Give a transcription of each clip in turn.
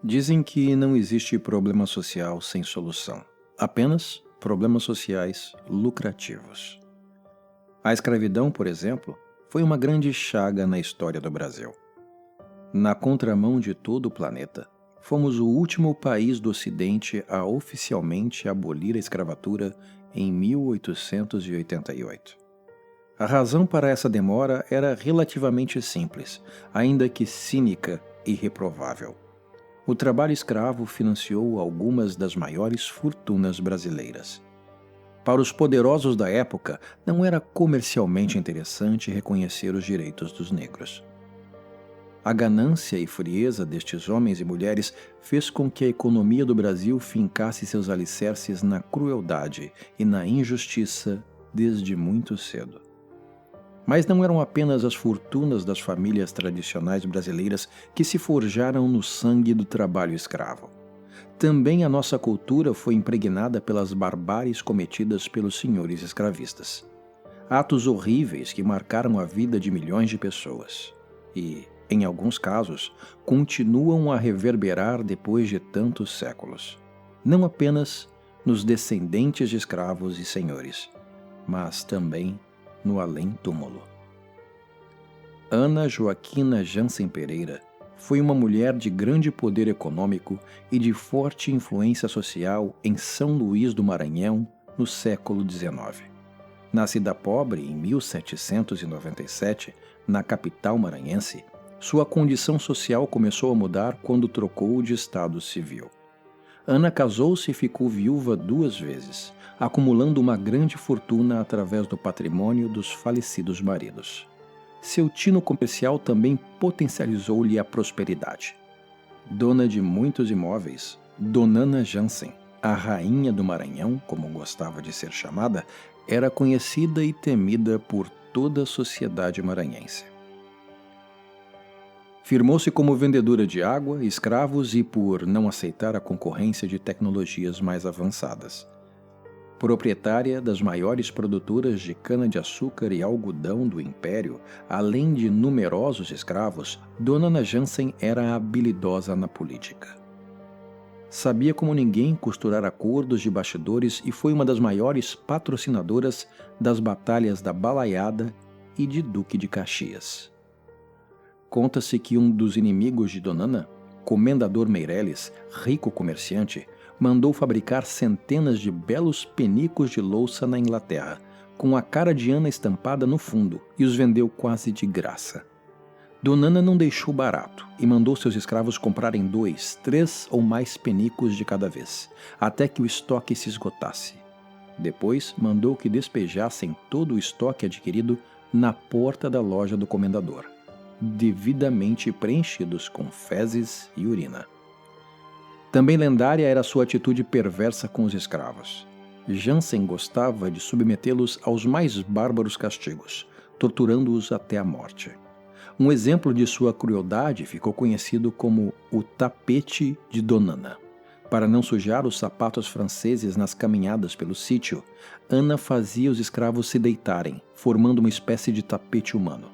Dizem que não existe problema social sem solução, apenas problemas sociais lucrativos. A escravidão, por exemplo, foi uma grande chaga na história do Brasil. Na contramão de todo o planeta, fomos o último país do Ocidente a oficialmente abolir a escravatura em 1888. A razão para essa demora era relativamente simples, ainda que cínica e reprovável. O trabalho escravo financiou algumas das maiores fortunas brasileiras. Para os poderosos da época, não era comercialmente interessante reconhecer os direitos dos negros. A ganância e frieza destes homens e mulheres fez com que a economia do Brasil fincasse seus alicerces na crueldade e na injustiça desde muito cedo. Mas não eram apenas as fortunas das famílias tradicionais brasileiras que se forjaram no sangue do trabalho escravo. Também a nossa cultura foi impregnada pelas barbáries cometidas pelos senhores escravistas. Atos horríveis que marcaram a vida de milhões de pessoas. E, em alguns casos, continuam a reverberar depois de tantos séculos. Não apenas nos descendentes de escravos e senhores, mas também no além-túmulo. Ana Joaquina Jansen Pereira foi uma mulher de grande poder econômico e de forte influência social em São Luís do Maranhão no século XIX. Nascida pobre em 1797, na capital maranhense, sua condição social começou a mudar quando trocou de estado civil. Ana casou-se e ficou viúva 2 vezes, acumulando uma grande fortuna através do patrimônio dos falecidos maridos. Seu tino comercial também potencializou-lhe a prosperidade. Dona de muitos imóveis, Dona Jansen, a rainha do Maranhão, como gostava de ser chamada, era conhecida e temida por toda a sociedade maranhense. Firmou-se como vendedora de água, escravos e por não aceitar a concorrência de tecnologias mais avançadas. Proprietária das maiores produtoras de cana-de-açúcar e algodão do Império, além de numerosos escravos, Dona Ana Jansen era habilidosa na política. Sabia como ninguém costurar acordos de bastidores e foi uma das maiores patrocinadoras das batalhas da Balaiada e de Duque de Caxias. Conta-se que um dos inimigos de Dona Ana, Comendador Meireles, rico comerciante, mandou fabricar centenas de belos penicos de louça na Inglaterra, com a cara de Ana estampada no fundo, e os vendeu quase de graça. Dona Ana não deixou barato e mandou seus escravos comprarem 2, 3 ou mais penicos de cada vez, até que o estoque se esgotasse. Depois, mandou que despejassem todo o estoque adquirido na porta da loja do comendador, devidamente preenchidos com fezes e urina. Também lendária era sua atitude perversa com os escravos. Jansen gostava de submetê-los aos mais bárbaros castigos, torturando-os até a morte. Um exemplo de sua crueldade ficou conhecido como o tapete de Dona Ana. Para não sujar os sapatos franceses nas caminhadas pelo sítio, Ana fazia os escravos se deitarem, formando uma espécie de tapete humano.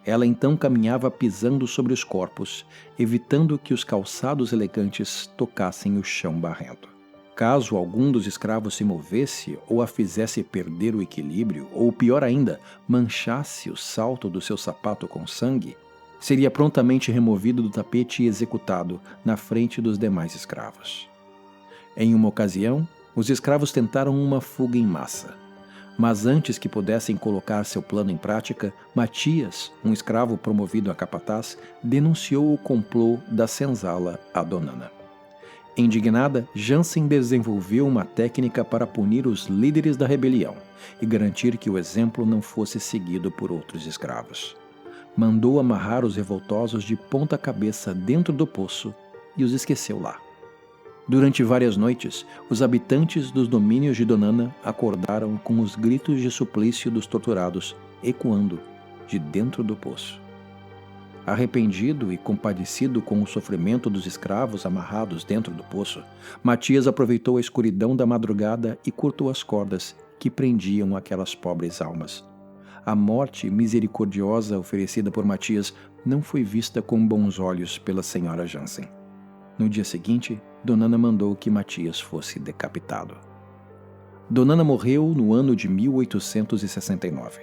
Ela então caminhava pisando sobre os corpos, evitando que os calçados elegantes tocassem o chão barrento. Caso algum dos escravos se movesse ou a fizesse perder o equilíbrio, ou pior ainda, manchasse o salto do seu sapato com sangue, seria prontamente removido do tapete e executado na frente dos demais escravos. Em uma ocasião, os escravos tentaram uma fuga em massa. Mas antes que pudessem colocar seu plano em prática, Matias, um escravo promovido a capataz, denunciou o complô da senzala a Dona Ana. Indignada, Jansen desenvolveu uma técnica para punir os líderes da rebelião e garantir que o exemplo não fosse seguido por outros escravos. Mandou amarrar os revoltosos de ponta cabeça dentro do poço e os esqueceu lá. Durante várias noites, os habitantes dos domínios de Dona Ana acordaram com os gritos de suplício dos torturados ecoando de dentro do poço. Arrependido e compadecido com o sofrimento dos escravos amarrados dentro do poço, Matias aproveitou a escuridão da madrugada e cortou as cordas que prendiam aquelas pobres almas. A morte misericordiosa oferecida por Matias não foi vista com bons olhos pela senhora Jansen. No dia seguinte, Donana mandou que Matias fosse decapitado. Donana morreu no ano de 1869.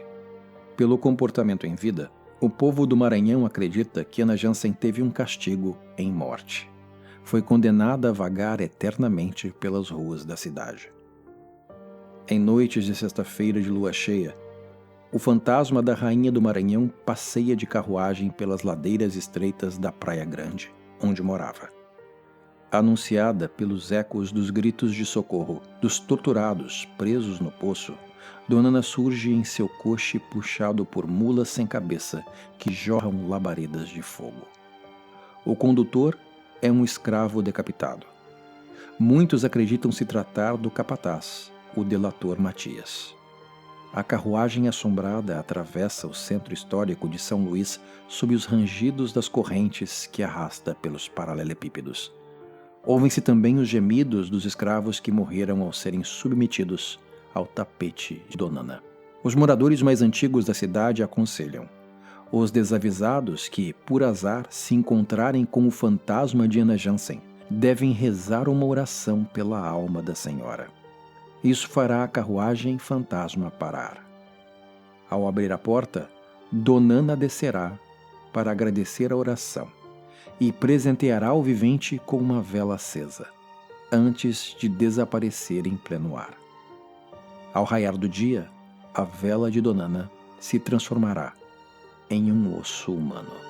Pelo comportamento em vida, o povo do Maranhão acredita que Ana Jansen teve um castigo em morte. Foi condenada a vagar eternamente pelas ruas da cidade. Em noites de sexta-feira de lua cheia, o fantasma da rainha do Maranhão passeia de carruagem pelas ladeiras estreitas da Praia Grande, onde morava. Anunciada pelos ecos dos gritos de socorro dos torturados presos no poço, Donana surge em seu coche puxado por mulas sem cabeça que jorram labaredas de fogo. O condutor é um escravo decapitado. Muitos acreditam se tratar do capataz, o delator Matias. A carruagem assombrada atravessa o centro histórico de São Luís sob os rangidos das correntes que arrasta pelos paralelepípedos. Ouvem-se também os gemidos dos escravos que morreram ao serem submetidos ao tapete de Donana. Os moradores mais antigos da cidade aconselham: os desavisados que, por azar, se encontrarem com o fantasma de Ana Jansen, devem rezar uma oração pela alma da senhora. Isso fará a carruagem fantasma parar. Ao abrir a porta, Donana descerá para agradecer a oração e presenteará o vivente com uma vela acesa, antes de desaparecer em pleno ar. Ao raiar do dia, a vela de Donana se transformará em um osso humano.